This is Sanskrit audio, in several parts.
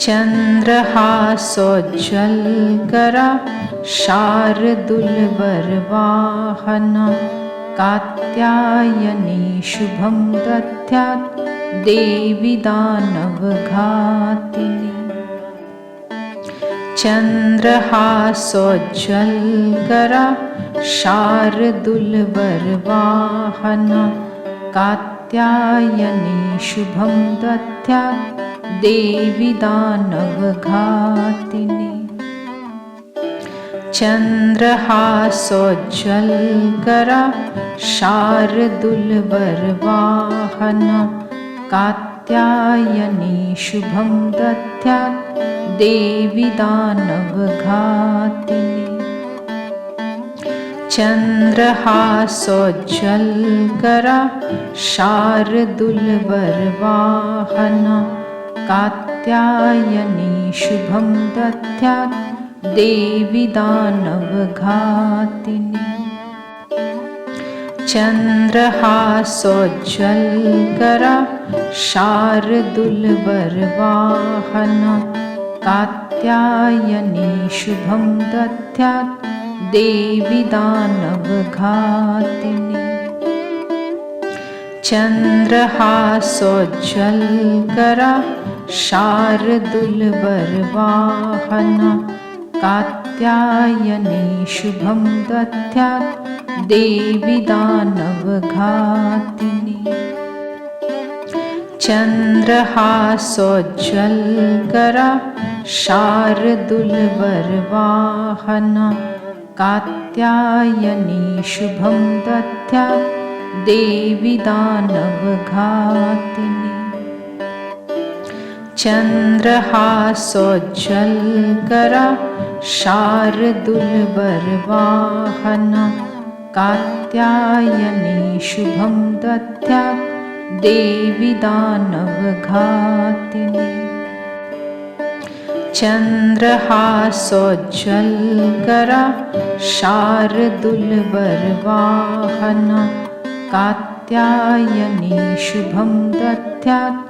चन्द्रहासोज्ज्वलकरा शार्दूलवरवाहना कात्यायनी शुभं दद्यात् देवी दानवघातिनी। चन्द्रहासोज्ज्वलकरा शार्दूलवरवाहना कात्यायनी शुभं दद्यात् देवी दानवघातिनी। चन्द्रहासोज्ज्वलकरा शार्दूलवरवाहना कात्यायनी शुभं दद्यात् देवी दानवघातिनी। चन्द्रहासोज्ज्वलकरा शार्दूलवरवाहना कात्यायनी शुभं दद्यात् देवी दानवघातिनी। चन्द्रहासोज्ज्वलकरा शार्दूलवरवाहना कात्यायनी शुभं दद्यात् देवी दानवघातिनी। चन्द्रहासोज्ज्वलकरा शार्दूलवरवाहना कात्यायनी शुभं दद्यात् देवी दानवघातिनी। चन्द्रहासोज्ज्वलकरा शार्दूलवरवाहना कात्यायनी शुभं दद्यात् देवी दानवघातिनी। चन्द्रहासोज्ज्वलकरा शार्दूलवरवाहना कात्यायनी शुभं दद्यात् देवी दानवघातिनी। चन्द्रहासोज्ज्वलकरा शार्दूलवरवाहना कात्यायनी शुभं दद्यात्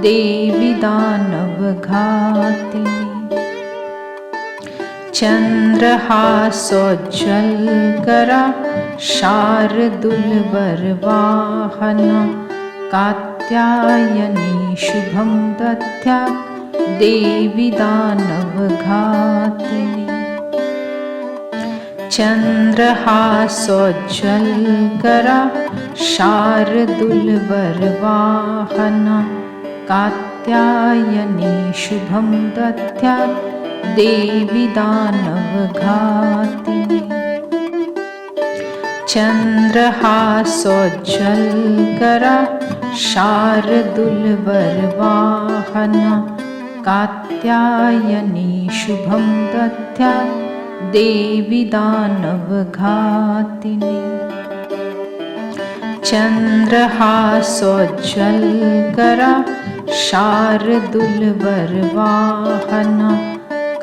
देवी दानवघातिनी। चन्द्रहासोज्ज्वलकरा शार्दूलवरवाहना कात्यायनी शुभं दद्यात् देवी दानवघातिनी। चन्द्रहासोज्ज्वलकरा शार्दूलवरवाहना कात्यायनी शुभं दद्यात् देवी दानवघातिनी। चन्द्रहासोज्ज्वलकरा शार्दूलवरवाहना कात्यायनी शुभं दद्यात् देवी दानवघातिनी। चन्द्रहासोज्ज्वलकरा शार्दूलवरवाहना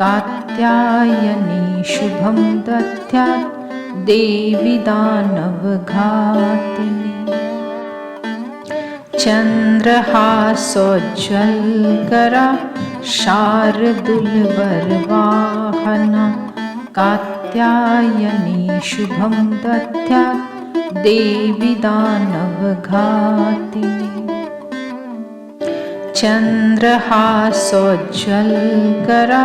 कात्यायनी शुभं दद्यात् देवी दानवघातिनी। चन्द्रहासोज्ज्वलकरा शार्दूलवरवाहना कात्यायनी शुभं दद्यात् देवी दानवघातिनी। चन्द्रहासोज्ज्वलकरा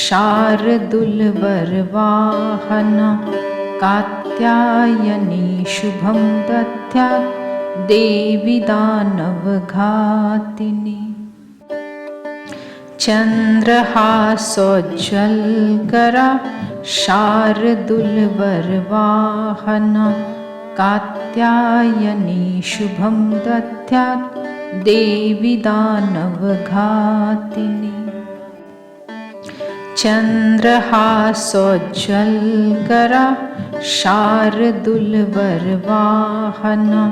शार्दूलवरवाहना कात्यायनी शुभं दद्यात् देवी दानवघातिनी। चन्द्रहासोज्ज्वलकरा शार्दूलवरवाहना कात्यायनी शुभं दद्यात् देवी दानवघातिनी। चन्द्रहासोज्ज्वलकरा शार्दूलवरवाहना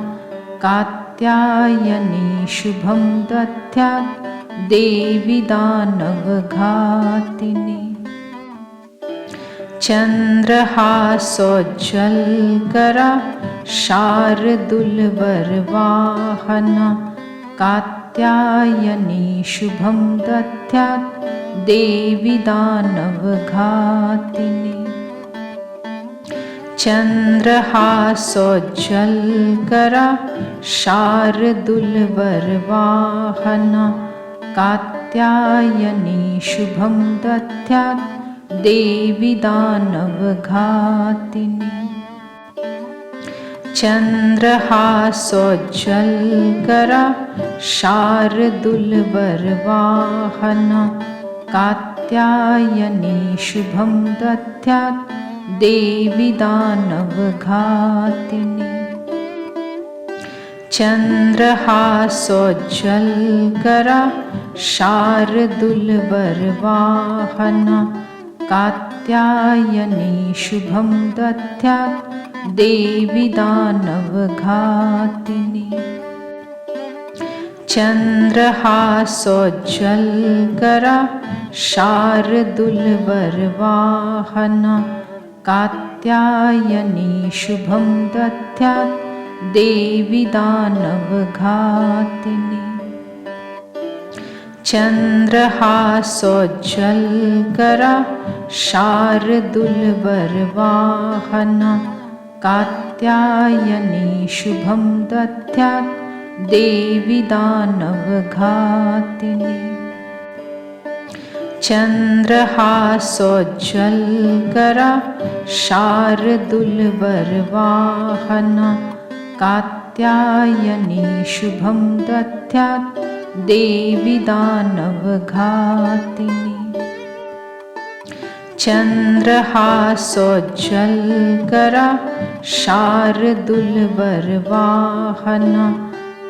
कात्यायनी शुभं दद्यात् देवी दानवघातिनी। चन्द्रहासोज्ज्वलकरा शार्दूलवरवाहना कात्यायनी कात्यायनी शुभं दद्यात् देवी दानवघातिनी चन्द्रहासोज्ज्वलकरा शार्दूलवरवाहना कात्यायनी शुभं दद्यात् देवी दानवघातिनी चन्द्रहासोज्ज्वलकरा शार्दूलवरवाहना कात्यायनी शुभं दद्यात् देवी दानवघातिनी चन्द्रहासोज्ज्वलकरा शार्दूलवरवाहना कात्यायनी शुभं दद्यात् देवी दानवघातिनी चन्द्रहासोज्ज्वलकरा शार्दूलवरवाहना कात्यायनी शुभं दद्यात् देवी दानवघातिनी चन्द्रहासोज्ज्वलकरा शार्दूलवरवाहना कात्यायनी शुभं दद्यात् देवी दानवघातिनी चन्द्रहासोज्ज्वलकरा शार्दूलवरवाहना कात्यायनी शुभं दद्यात् देवी दानवघातिनी चन्द्रहासोज्ज्वलकरा शार्दूलवरवाहना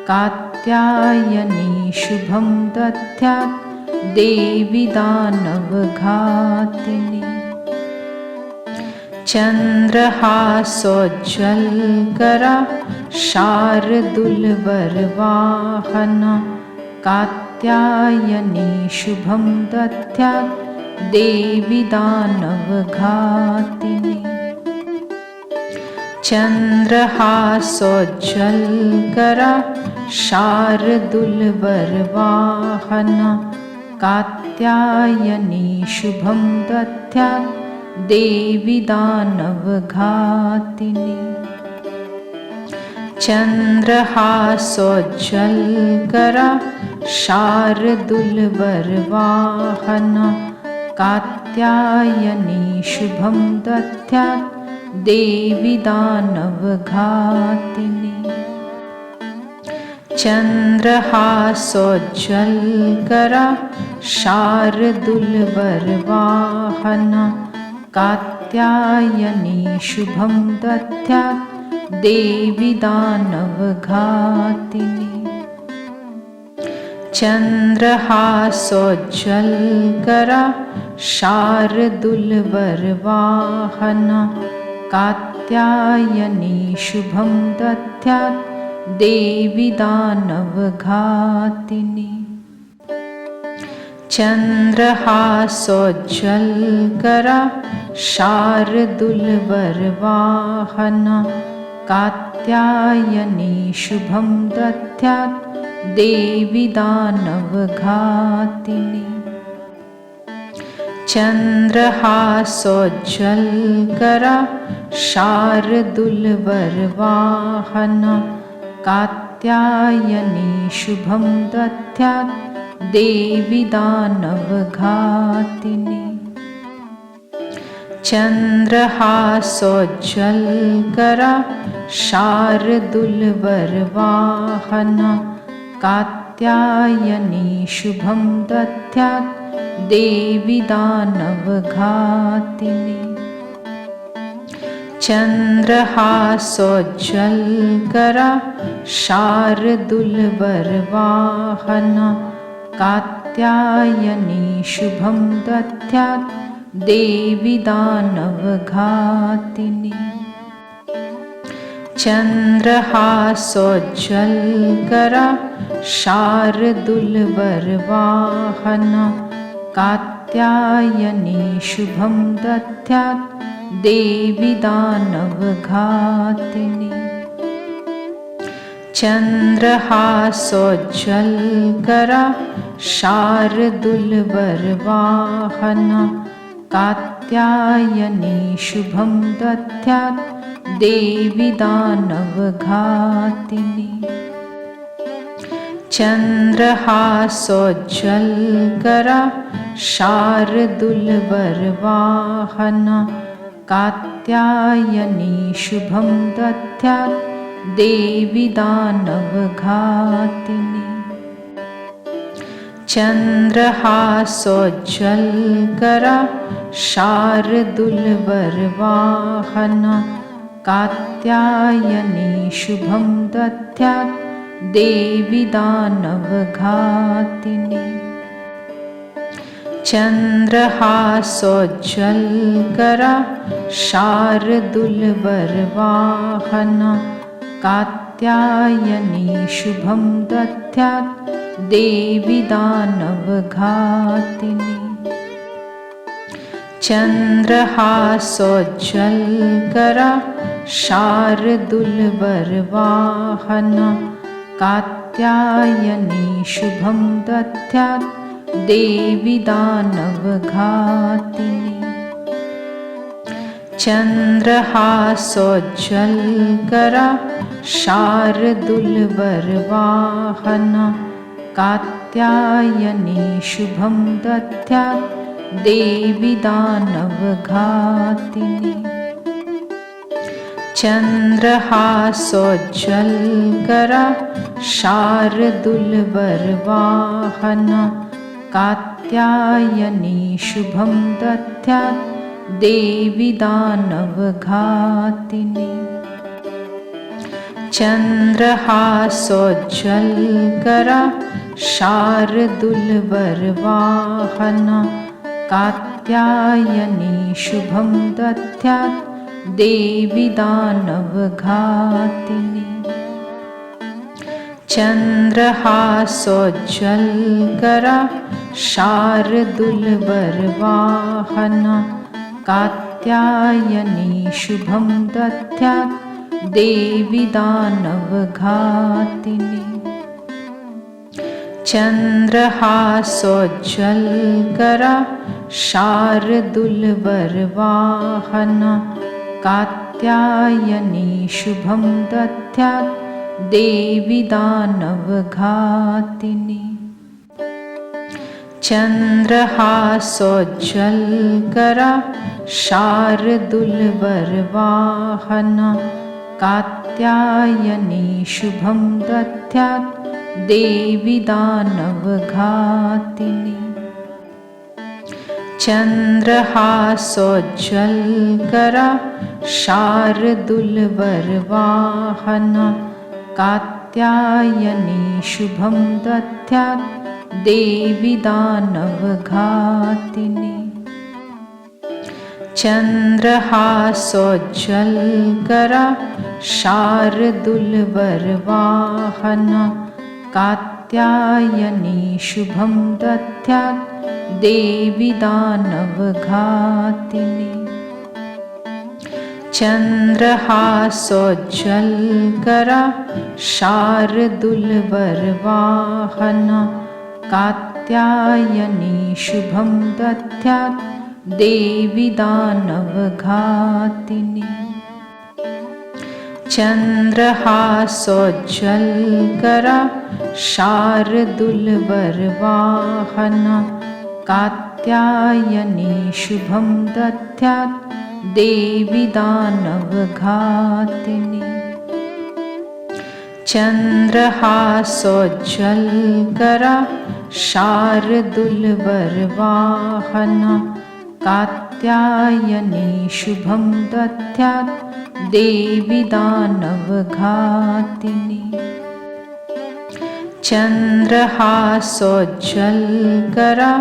कात्यायनी शुभं दद्यात् देवी दानवघातिनी चन्द्रहासोज्ज्वलकरा शार्दूलवरवाहना कात्यायनी शुभं दद्यात् देवी दानवघातिनी चन्द्रहासोज्ज्वलकरा शार्दूलवरवाहना कात्यायनी शुभं दद्यात् देवी दानवघातिनी चन्द्रहासोज्ज्वलकरा शार्दूलवरवाहना कात्यायनी शुभं दद्यात् देवी दानवघातिनी चन्द्रहासोज्ज्वलकरा शार्दूलवरवाहना कात्यायनी शुभं दद्यात् देवी दानवघातिनी चन्द्रहासोज्ज्वलकरा शार्दूलवरवाहना कात्यायनी शुभं दद्यात् देवी दानवघातिनी चन्द्रहासोज्ज्वलकरा शार्दूलवरवाहना कात्यायनी शुभं दद्यात् देवी दानवघातिनी चन्द्रहासोज्ज्वलकरा शार्दूलवरवाहना कात्यायनी शुभं दद्यात् देवी दानवघातिनी चन्द्रहासोज्ज्वलकरा शार्दूलवरवाहना कात्यायनी शुभं दद्यात् देवी दानवघातिनी चन्द्रहासोज्ज्वलकरा शार्दूलवरवाहना कात्यायनी शुभं दद्यात् देवी दानवघातिनी चन्द्रहासोज्ज्वलकरा शार्दूलवरवाहना कात्यायनी शुभं दद्यात् देवी दानवघातिनी चन्द्रहासोज्ज्वलकरा शार्दूलवरवाहना कात्यायनी शुभं दद्यात् देवी दानवघातिनी। चन्द्रहासोज्ज्वलकरा शार्दूलवरवाहना कात्यायनी शुभं दद्यात् देवी दानवघातिनी। चन्द्रहासोज्ज्वलकरा शार्दूलवरवाहना कात्यायनी शुभं दद्यात् देवी दानवघातिनी। चन्द्रहासोज्ज्वलकरा शार्दूलवरवाहना कात्यायनी शुभं दद्यात् देवी दानवघातिनी। चन्द्रहासोज्ज्वलकरा शार्दूलवरवाहना कात्यायनी शुभं दद्यात् देवी दानवघातिनी। चन्द्रहासोज्ज्वलकरा शार्दूलवरवाहना कात्यायनी शुभं दद्यात् देवी दानवघातिनी। चन्द्रहासोज्ज्वलकरा शार्दूलवरवाहना कात्यायनी शुभं दद्यात् देवी दानवघातिनी। चन्द्रहासोज्ज्वलकरा शार्दूलवरवाहना कात्यायनी शुभं दद्यात् देवी दानवघातिनी। चन्द्रहासोज्ज्वलकरा शार्दूलवरवाहना कात्यायनी शुभं दद्यात् देवी दानवघातिनी। चन्द्रहासोज्ज्वलकरा शार्दूलवरवाहना कात्यायनी शुभं दद्यात् देवी दानवघातिनी। चन्द्रहासोज्ज्वलकरा शार्दूलवरवाहना कात्यायनी शुभं दद्यात् देवी दानवघातिनी। चन्द्रहासोज्ज्वलकरा शार्दूलवरवाहना कात्यायनी शुभं दद्यात् देवी दानवघातिनी। चन्द्रहासोज्ज्वलकरा शार्दूलवरवाहना कात्यायनी शुभं दद्यात् देवी दानवघातिनी। चन्द्रहासोज्ज्वलकरा शार्दूलवरवाहना कात्यायनी शुभं दद्यात् देवी दानवघातिनी। चन्द्रहासोज्ज्वलकरा शार्दूलवरवाहना कात्यायनी शुभं दद्यात् देवी दानवघातिनी। चन्द्रहासोज्ज्वलकरा शार्दूलवरवाहना कात्यायनी शुभं दद्यात् देवी दानवघातिनी। चन्द्रहासोज्ज्वलकरा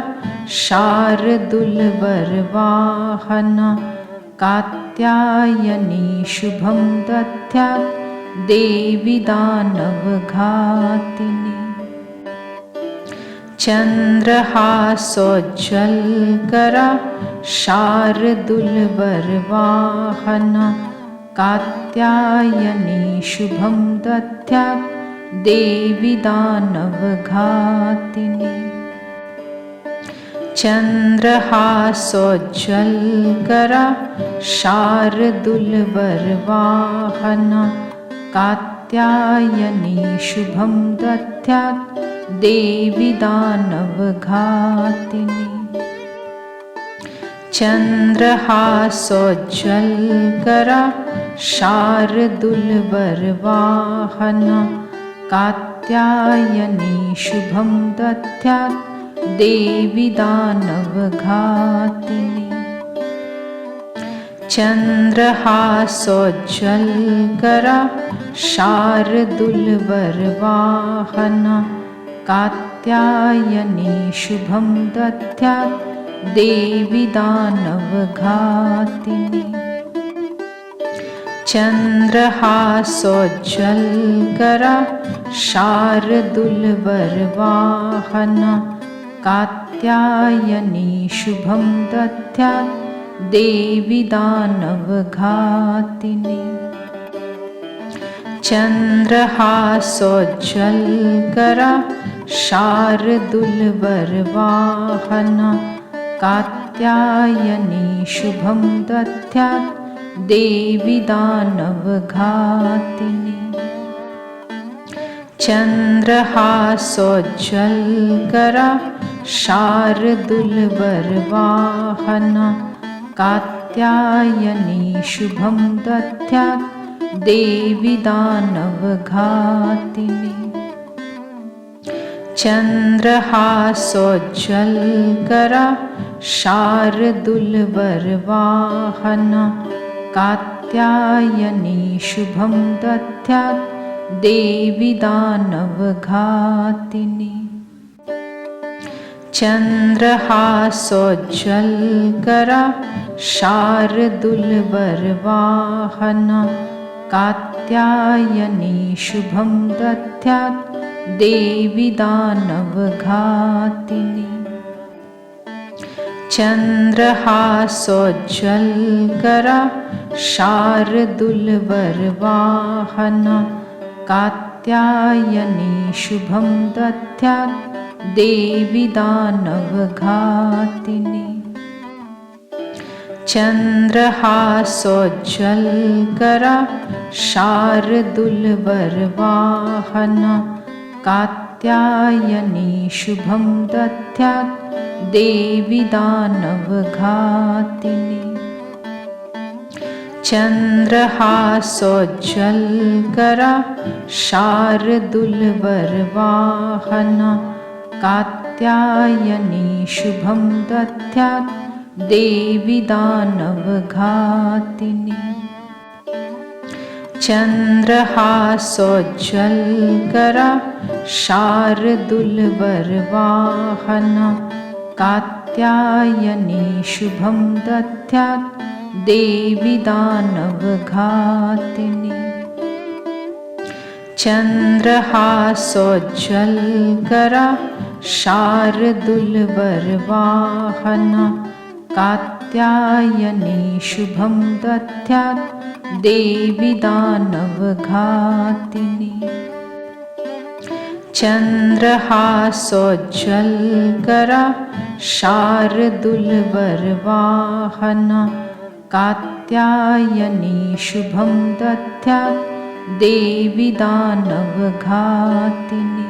शार्दूलवरवाहना कात्यायनी शुभं दद्यात् देवी दानवघातिनी। चन्द्रहासोज्ज्वलकरा शार्दूलवरवाहना कात्यायनी शुभं दद्यात् देवी दानवघातिनी। चन्द्रहासोज्ज्वलकरा शार्दूलवरवाहना कात्यायनी शुभं दद्यात् देवी दानवघातिनी। चन्द्रहासोज्ज्वलकरा शार्दूलवरवाहना कात्यायनी शुभं दद्यात् देवी दानवघातिनी। चन्द्रहासोज्ज्वलकरा शार्दूलवरवाहना कात्यायनी शुभं दद्यात् देवी दानवघातिनी। चन्द्रहासोज्ज्वलकरा शार्दूलवरवाहना कात्यायनी शुभं दद्यात् देवी दानवघातिनी। चन्द्रहासोज्ज्वलकरा शार्दूलवरवाहना कात्यायनी शुभं दद्यात् देवी दानवघातिनी। चन्द्रहासोज्ज्वलकरा शार्दूलवरवाहना कात्यायनी शुभं दद्यात् देवी दानवघातिनी। चन्द्रहासोज्ज्वलकरा शार्दूलवरवाहना कात्यायनी शुभं दद्यात् देवी दानवघातिनी। चन्द्रहासोज्ज्वलकरा शार्दूलवरवाहना कात्यायनी शुभं दद्यात् देवी दानवघातिनी। चन्द्रहासोज्ज्वलकरा शार्दूलवरवाहना कात्यायनी शुभं दद्यात् देवी दानवघातिनी। चन्द्रहासोज्ज्वलकरा शार्दूलवरवाहना कात्यायनी शुभं दद्यात् देवी दानवघातिनी। चन्द्रहासोज्ज्वलकरा शार्दूलवरवाहना कात्यायनी शुभं दद्यात् देवी दानवघातिनी। चन्द्रहासोज्ज्वलकरा शार्दूलवरवाहना कात्यायनी शुभं दद्यात् देवी दानवघातिनी। चन्द्रहासोज्ज्वलकरा शार्दूलवरवाहना कात्यायनी शुभं दद्यात् देवी दानवघातिनी। चन्द्रहासोज्ज्वलकरा शार्दूलवरवाहना कात्यायनी शुभं दद्यात् देवी दानवघातिनी।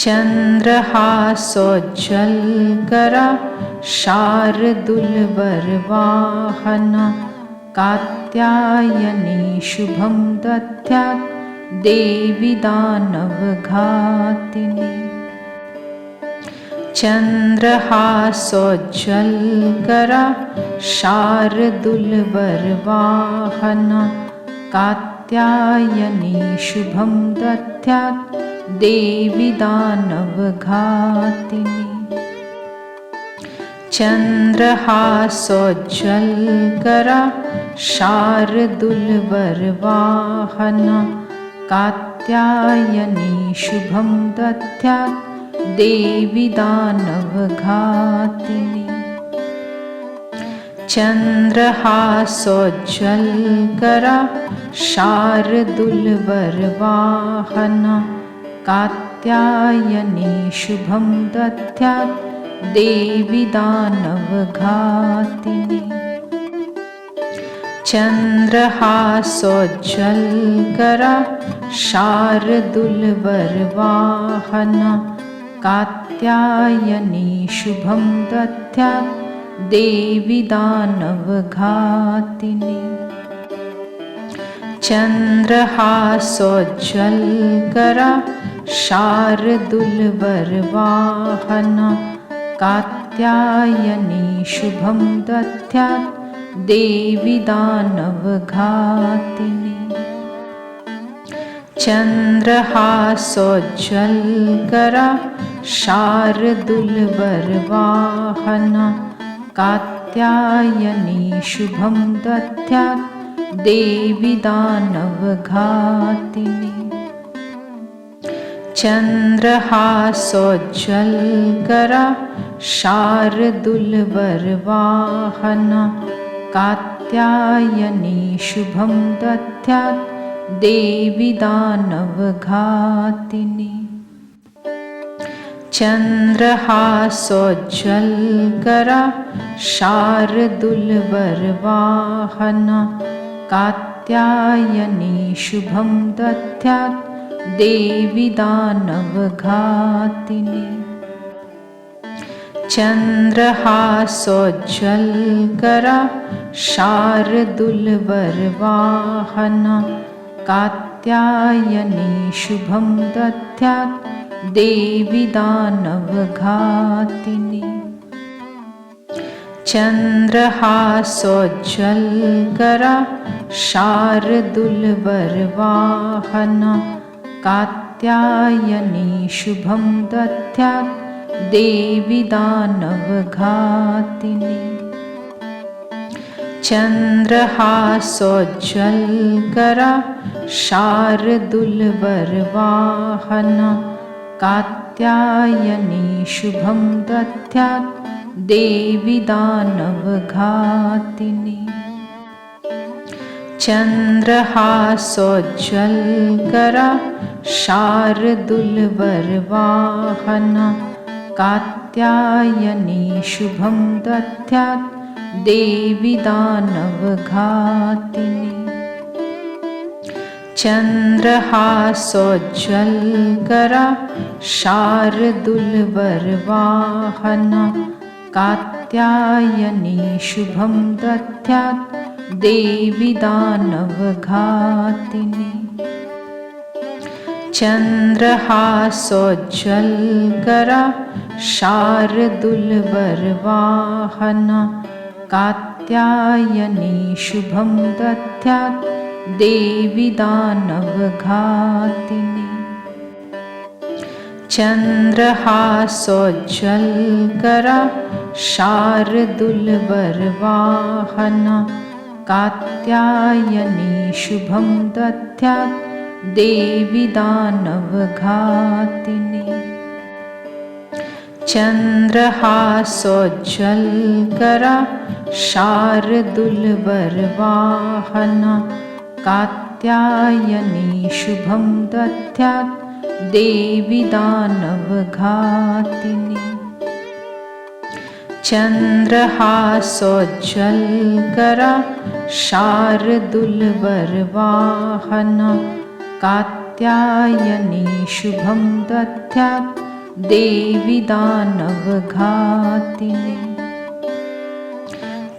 चन्द्रहासोज्ज्वलकरा शार्दूलवरवाहना कात्यायनी शुभं दद्यात् देवी दानवघातिनी। चन्द्रहासोज्ज्वलकरा शार्दूलवरवाहना कात्यायनी शुभं दद्यात् देवी दानवघातिनी। चन्द्रहासोज्ज्वलकरा शार्दूलवरवाहना कात्यायनी शुभं दद्यात् देवी दानवघातिनी। चन्द्रहासोज्ज्वलकरा शार्दूलवरवाहना कात्यायनी शुभं दद्यात् देवी दानवघातिनी चन्द्रहासोज्ज्वलकरा शार्दूलवरवाहना कात्यायनी शुभं दद्यात् देवी दानवघातिनी चन्द्रहासोज्ज्वलकरा शार्दूलवरवाहना कात्यायनी शुभं दद्यात् देवी दानवघातिनी चन्द्रहासोज्ज्वलकरा शार्दूलवरवाहना कात्यायनी शुभं दद्यात् देवी दानवघातिनी चन्द्रहासोज्ज्वलकरा शार्दूलवरवाहना कात्यायनी शुभं दद्यात् देवी दानवघातिनी चन्द्रहासोज्ज्वलकरा शार्दूलवरवाहना कात्यायनी शुभं दद्यात् देवी दानवघातिनी चन्द्रहासोज्ज्वलकरा शार्दूलवरवाहना कात्यायनी शुभं दद्यात् देवी दानवघातिनी चन्द्रहासोज्ज्वलकरा शार्दूलवरवाहना कात्यायनी शुभं दद्यात् देवी दानवघातिनी चन्द्रहासोज्ज्वलकरा शार्दूलवरवाहना कात्यायनी शुभं दद्यात् देवी दानवघातिनी चन्द्रहासोज्ज्वलकरा शार्दूलवरवाहना कात्यायनी शुभं दद्यात् देवी दानवघातिनी चन्द्रहासोज्ज्वलकरा शार्दूलवरवाहना कात्यायनी शुभं दद्यात् देवी दानवघातिनी चन्द्रहासोज्ज्वलकरा शार्दूलवरवाहना कात्यायनी शुभं दद्यात् देवी दानवघातिनी चन्द्रहासोज्ज्वलकरा शार्दूलवरवाहना कात्यायनी शुभं दद्यात् देवी दानवघातिनी चन्द्रहासोज्ज्वलकरा शार्दूलवरवाहना कात्यायनी शुभं दद्यात् देवी दानवघातिनी चन्द्रहासोज्ज्वलकरा शार्दूलवरवाहना कात्यायनी शुभं दद्यात् देवी दानवघातिनी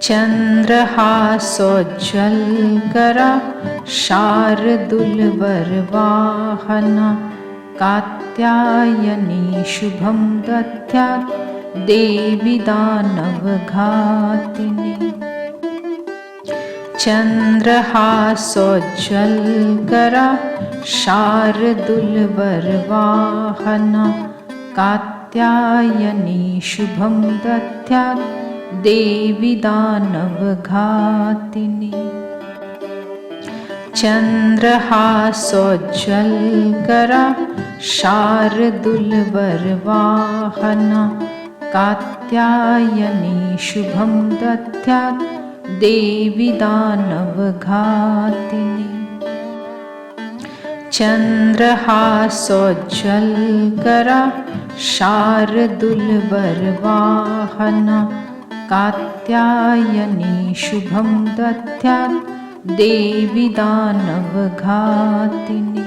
चन्द्रहासोज्ज्वलकरा शार्दूलवरवाहना कात्यायनी शुभं दद्यात् देवी दानवघातिनी चन्द्रहासोज्ज्वलकरा शार्दूलवरवाहना कात्यायनी शुभं दद्यात् देवी दानवघातिनी चन्द्रहासोज्ज्वलकरा शार्दूलवरवाहना कात्यायनी शुभं दद्यात् देवी दानवघातिनी चन्द्रहासोज्ज्वलकरा शार्दूलबरवाहना कात्यायनी शुभं दद्यात् देवी दानवघातिनी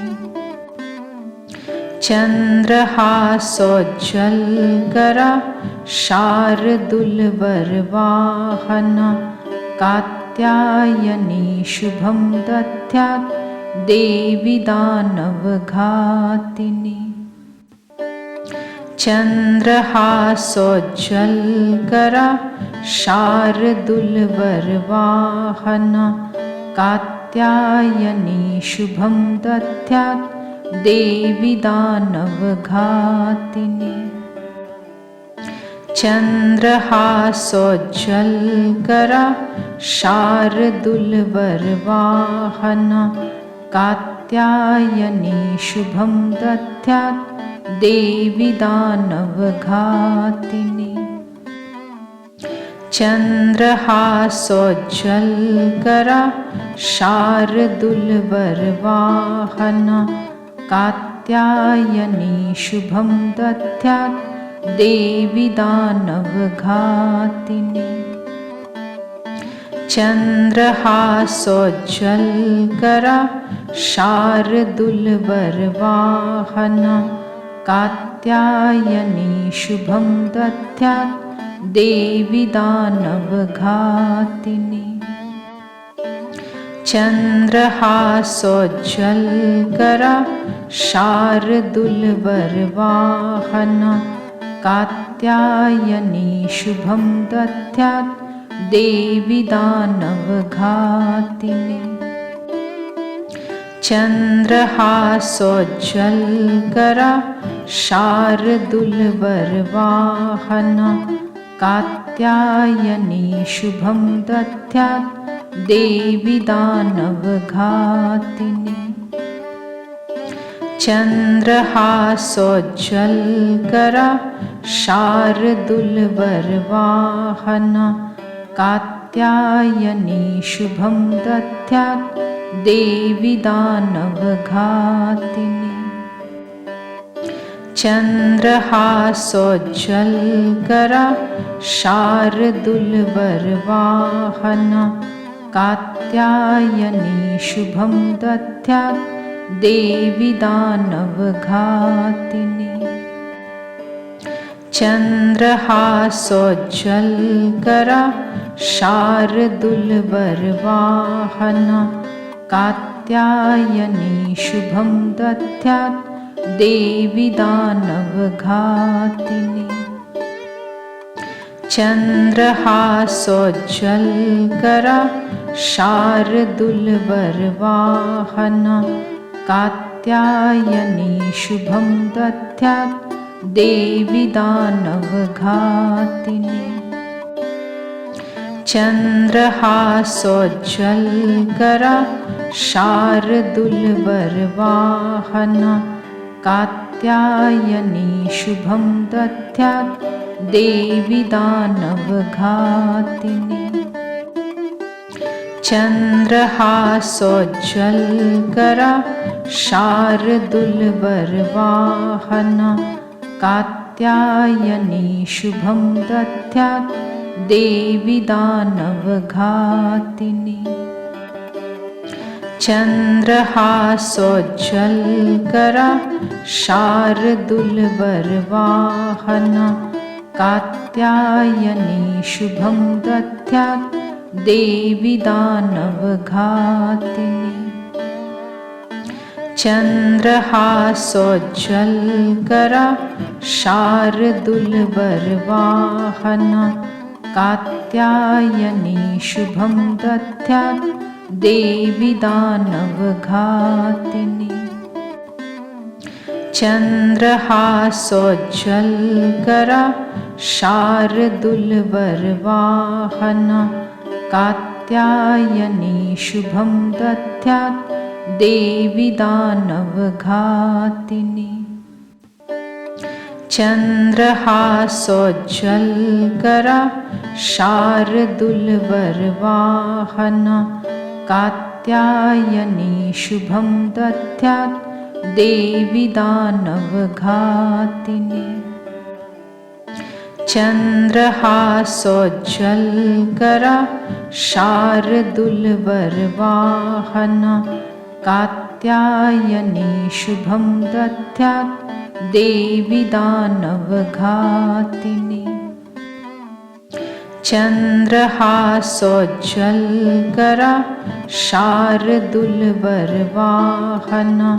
चन्द्रहासोज्ज्वलकरा शार्दूलबरवाहना कात्यायनी शुभं दद्यात् देवी दानवघातिनी चन्द्रहासोज्ज्वलकरा शार्दूलबरवाहना कात्यायनी शुभं दद्यात् देवी दानवघातिनी चन्द्रहासोज्ज्वलकरा शार्दूलबरवाहना कात्यायनी शुभं दद्यात् देवी दानवघातिनी चन्द्रहासोज्ज्वलकरा शार्दूलबरवाहना कात्यायनी शुभं दद्यात् देवी दानवघातिनी चन्द्रहासोज्ज्वलकरा शार्दूलबरवाहना कात्यायनी शुभं दद्यात् देवी दानवघातिनी चन्द्रहासोज्ज्वलकरा शार्दूलबरवाहना कात्यायनी शुभं दद्यात् देवी दानवघातिनी चन्द्रहासोज्ज्वलकरा शार्दूलबरवाहना कात्यायनी शुभं दद्यात् देवी दानवघातिनी चन्द्रहासोज्ज्वलकरा शार्दूलबरवाहना कात्यायनी शुभं दद्यात् देवी दानवघातिनी चन्द्रहासोज्ज्वलकरा शार्दूलबरवाहना कात्यायनी शुभं दद्यात् देवी दानवघातिनी चन्द्रहासोज्ज्वलकरा शार्दूलबरवाहना कात्यायनी शुभं दद्यात् देवी दानवघातिनी चन्द्रहासोज्ज्वलकरा शार्दूलबरवाहना कात्यायनी शुभं दद्यात् देवी दानवघातिनी चन्द्रहासोज्ज्वलकरा शार्दूलबरवाहना कात्यायनी शुभं दद्यात् देवी दानवघातिनी चन्द्रहासोज्ज्वलकरा शार्दूलबरवाहना कात्यायनी शुभं दद्यात् देवी दानवघातिनी चन्द्रहासोज्ज्वलकरा शार्दूलबरवाहना कात्यायनी शुभं दद्यात् देवी दानवघातिनी चन्द्रहासोज्ज्वलकरा शार्दूलबरवाहना कात्यायनी शुभं दद्यात् देवी दानवघातिनी चन्द्रहासोज्ज्वलकरा शार्दूलबरवाहना कात्यायनी शुभं दद्यात् देवी दानवघातिनी चन्द्रहासोज्ज्वलकरा शार्दूलवरवाहना कात्यायनी शुभं दद्यात् देवी दानवघातिनी। चन्द्रहासोज्ज्वलकरा शार्दूलवरवाहना कात्यायनी शुभं दद्यात् देवी दानवघातिनी। चन्द्रहासोज्ज्वलकरा शार्दूलवरवाहना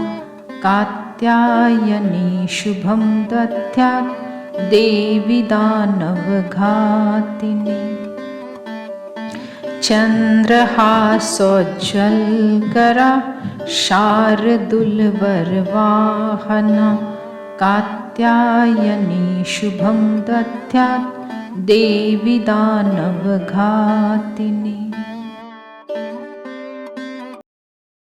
कात्यायनी शुभं दद्यात् देवी दानवघातिनी। चन्द्रहासोज्ज्वलकरा शार्दूलवरवाहना कात्यायनी शुभं दद्यात् देवी दानवघातिनी।